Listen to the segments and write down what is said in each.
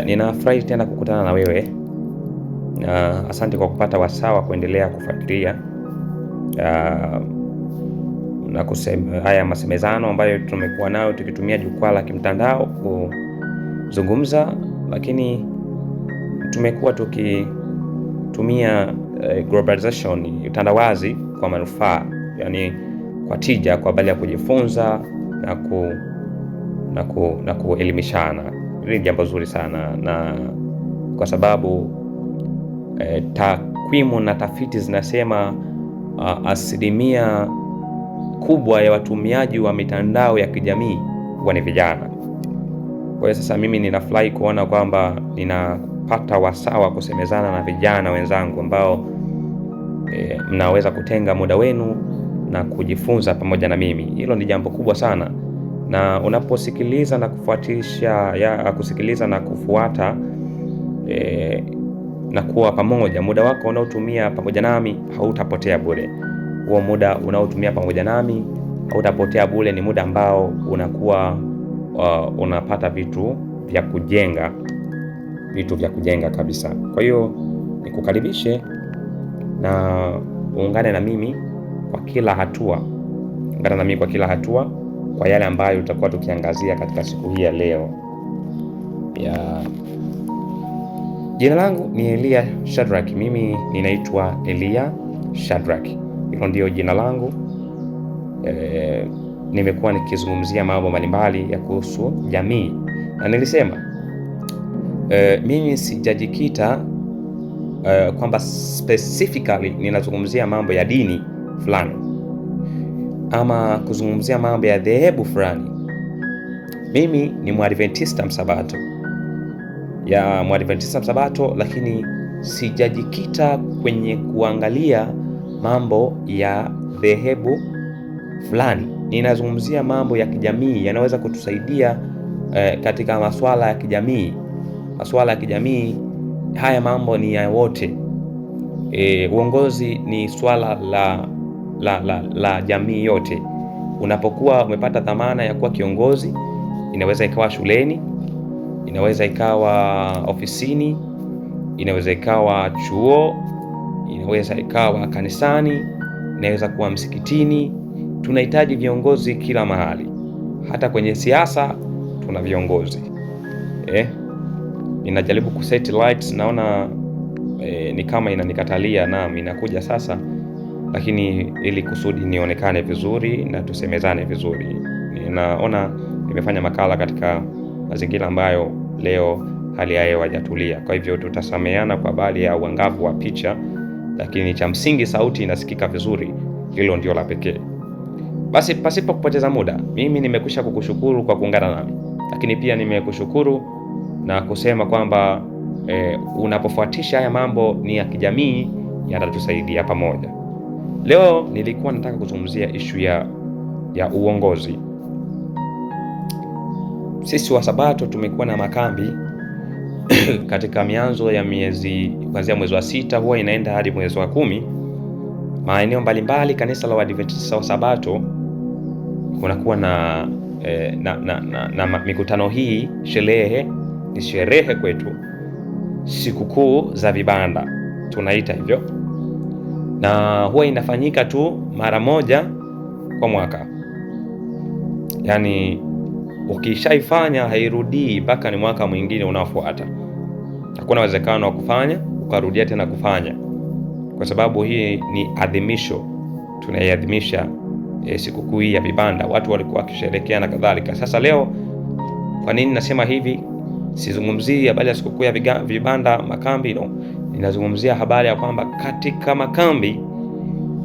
Ninafurahi tena kukutana na wewe na asante kwa kupata wasaa wa kuendelea kufuatilia na kusema haya masemezano ambayo tumekuwa nayo tukitumia jukwaa la kimtandao kuzungumza, lakini tumekuwa tukitumia globalization, utandawazi kwa manufaa, yani kwa tija, kwa bali ya kujifunza na kuelimishana. Hili ni jambo zuri sana, na kwa sababu takwimu na tafiti zinasema asilimia kubwa ya watumiaji wa mitandao ya kijamii huwa ni vijana. Kwa hiyo sasa mimi ninafurahi kuona kwamba ninapata wasaa wa kusemezana na vijana wenzangu ambao mnaweza kutenga muda wenu na kujifunza pamoja na mimi. Hilo ni jambo kubwa sana, na unaposikiliza na kusikiliza na kufuata na kuwa pamoja, muda wako unaotumia pamoja nami hautapotea bure. Huo muda unaotumia pamoja nami hautapotea bure, ni muda ambao unakuwa unapata vitu vya kujenga kabisa. Kwa hiyo nikukaribishe na uungane na mimi kwa kila hatua, kwa yale ambayo tutakuwa tukiangazia katika siku hii ya leo. Jina langu ni Elia Shadrack. Mimi ninaitwa Elia Shadrack. Hilo ndio jina langu. Nimekuwa nikizungumzia mambo mbalimbali ya kuhusu jamii, na nilisema mimi sijajikita kwamba specifically ninazungumzia mambo ya dini fulani ama kuzungumzia mambo ya dhehebu fulani. Mimi ni Mwadventista Msabato, lakini sijajikita kwenye kuangalia mambo ya dhehebu fulani. Ninazungumzia mambo ya kijamii yanaweza kutusaidia katika masuala ya kijamii. Haya mambo ni ya wote. Uongozi ni swala la jamii yote. Unapokuwa umepata dhamana ya kuwa kiongozi, inaweza ikawa shuleni, inaweza ikawa ofisini, inaweza ikawa chuo, inaweza ikawa kanisani, inaweza kuwa msikitini. Tunahitaji viongozi kila mahali. Hata kwenye siasa tuna viongozi. Ninajaribu kuset lights, naona ni kama inanikatalia, na inakuja sasa, lakini ili kusudi nionekane vizuri na tusemezane vizuri. Ninaona nimefanya makala katika mazingira ambayo leo hali ya hewa haijatulia. Kwa hivyo tutasameheana kwa bali ya uangavu wa picha, lakini cha msingi sauti inasikika vizuri. Hilo ndio la pekee. Basi pasipo kupoteza muda, mimi nimekwisha kukushukuru kwa kuungana nami, lakini pia nimekushukuru na kusema kwamba unapofuatisha haya mambo ni ya kijamii, yatatusaidia pamoja. Leo nilikuwa nataka kuzungumzia issue ya uongozi. Sisi wa Sabato tumekuwa na makambi katika mianzo ya miezi, kuanzia mwezi wa 6 huwa inaenda hadi mwezi wa 10. Maeneo mbalimbali kanisa la Waadventista wa Sabato kunakuwa na mikutano hii. Sherehe kwetu, sikukuu za vibanda tunaita hivyo, na huwa inafanyika tu mara moja kwa mwaka. Yani ukishaifanya hairudii mpaka ni mwaka mwingine unaofuata. Hakuna uwezekano wa kufanya ukarudia tena kufanya, kwa sababu hii ni adhimisho. Tunaiadhimisha sikukuu hii ya vibanda, watu walikuwa wakisherehekea na kadhalika. Sasa leo, kwa nini nasema hivi? Sizungumzii habari ya sikukuu ya vibanda makambi, no. Ninazungumzia habari ya kwamba katika makambi,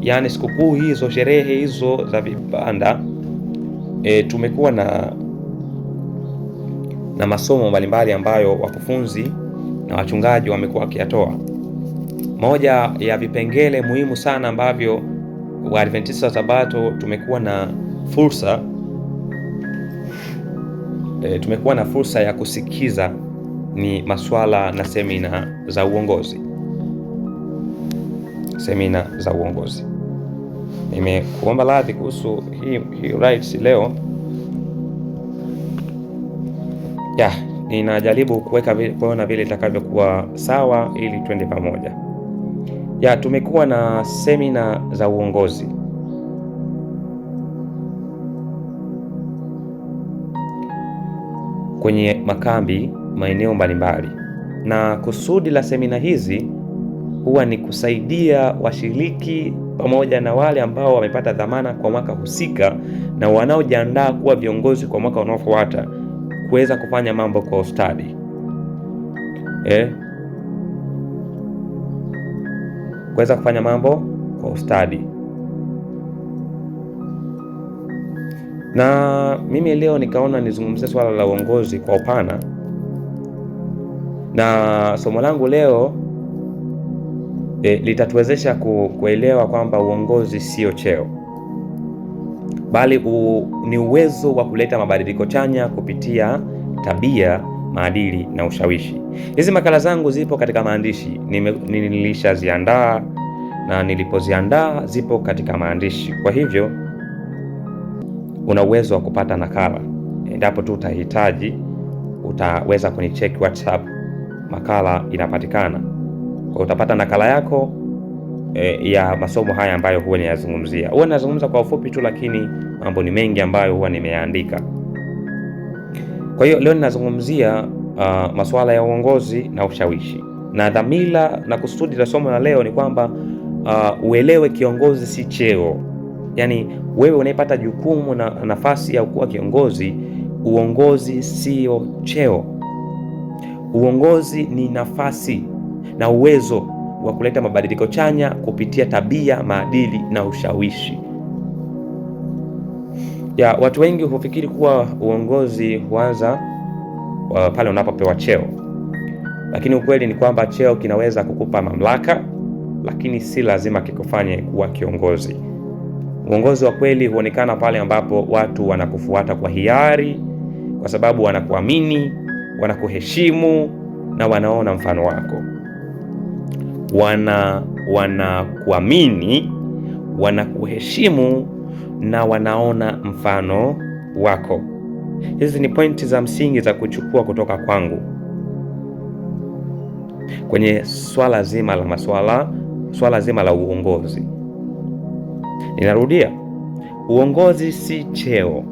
yani sikukuu hizo, sherehe hizo za vibanda, tumekuwa na masomo mbalimbali ambayo wakufunzi na wachungaji wamekuwa wakiyatoa. Moja ya vipengele muhimu sana ambavyo Waadventista wa Sabato tumekuwa na fursa ya kusikiza ni masuala na semina za uongozi. Nimekuomba radhi kuhusu hii rights leo. ninajaribu kuona vile itakavyokuwa sawa ili twende pamoja. Tumekuwa na semina za uongozi kwenye makambi maeneo mbalimbali, na kusudi la semina hizi huwa ni kusaidia washiriki pamoja na wale ambao wamepata dhamana kwa mwaka husika na wanaojiandaa kuwa viongozi kwa mwaka unaofuata kuweza kufanya mambo kwa ustadi. Kuweza kufanya mambo kwa ustadi. Na mimi leo nikaona nizungumzie swala la uongozi kwa upana, na somo langu leo litatuwezesha kuelewa kwamba uongozi sio cheo, bali ni uwezo wa kuleta mabadiliko chanya kupitia tabia, maadili na ushawishi. Hizi makala zangu zipo katika maandishi, nilishaziandaa, na nilipoziandaa zipo katika maandishi. Kwa hivyo una uwezo wa kupata nakala. Endapo tu utahitaji, utaweza kunicheck WhatsApp, makala inapatikana. Kwa utapata nakala yako ya masomo haya ambayo huwa ninazungumzia. Huwa nazungumza kwa ufupi tu, lakini mambo ni mengi ambayo huwa nimeandika. Kwa hiyo leo ninazungumzia masuala ya uongozi na ushawishi, na dhamira na kusudi la somo la leo ni kwamba uelewe kiongozi si cheo. Yaani wewe unayepata jukumu na nafasi ya kuwa kiongozi, uongozi sio cheo. Uongozi ni nafasi na uwezo wa kuleta mabadiliko chanya kupitia tabia, maadili na ushawishi. Watu wengi hufikiri kuwa uongozi huanza pale unapopewa cheo, lakini ukweli ni kwamba cheo kinaweza kukupa mamlaka, lakini si lazima kikufanye kuwa kiongozi. Uongozi wa kweli huonekana pale ambapo watu wanakufuata kwa hiari, kwa sababu wanakuamini, wanakuheshimu na wanaona mfano wako. Wanakuamini, wanakuheshimu na wanaona mfano wako. Hizi ni pointi za msingi za kuchukua kutoka kwangu kwenye swala zima la uongozi. Ninarudia, uongozi si cheo.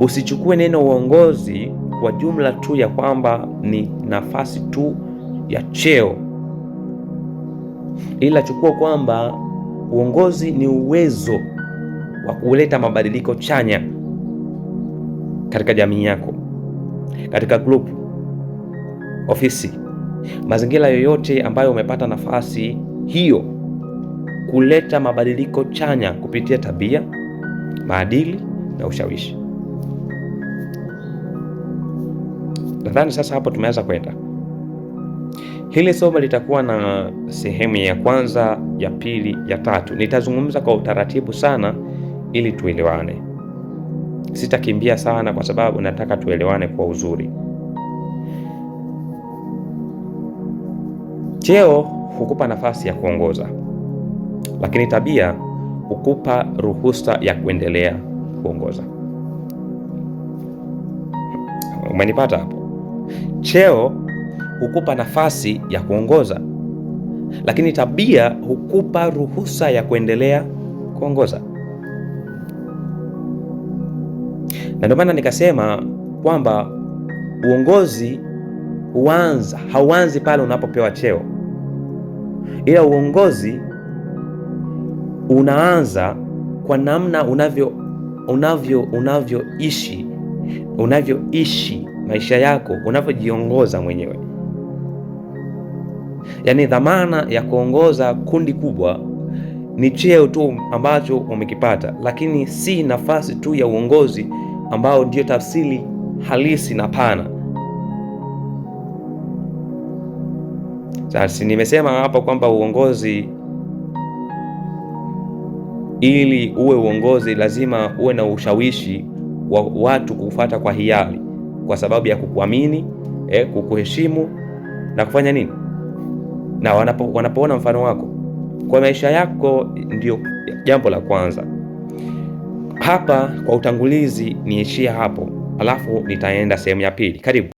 Usichukue neno uongozi kwa jumla tu ya kwamba ni nafasi tu ya cheo, ila chukua kwamba uongozi ni uwezo wa kuleta mabadiliko chanya katika jamii yako, katika group, ofisi, mazingira yoyote ambayo umepata nafasi hiyo, kuleta mabadiliko chanya kupitia tabia, maadili na ushawishi. Nadhani sasa hapo tumeanza kwenda. Hili somo litakuwa na sehemu ya kwanza, ya pili, ya tatu. Nitazungumza kwa utaratibu sana ili tuelewane. Sitakimbia sana kwa sababu nataka tuelewane kwa uzuri. Cheo hukupa nafasi ya kuongoza, lakini tabia hukupa ruhusa ya kuendelea kuongoza. Umenipata hapo? Cheo hukupa nafasi ya kuongoza, lakini tabia hukupa ruhusa ya kuendelea kuongoza. Na ndio maana nikasema kwamba uongozi hauanzi pale unapopewa cheo, ila uongozi unaanza kwa namna unavyoishi maisha yako, unavyojiongoza mwenyewe. Yaani dhamana ya kuongoza kundi kubwa ni cheo tu ambacho umekipata, lakini si nafasi tu ya uongozi ambao ndio tafsiri halisi na pana. Sasa nimesema hapa kwamba uongozi, ili uwe uongozi lazima uwe na ushawishi wa watu kufuata kwa hiari, kwa sababu ya kukuamini, kukuheshimu na kufanya nini? Na wanapoona mfano wako kwa maisha yako. Ndio jambo la kwanza. Hapa kwa utangulizi niishia hapo. alafu nitaenda sehemu ya pili. Karibu.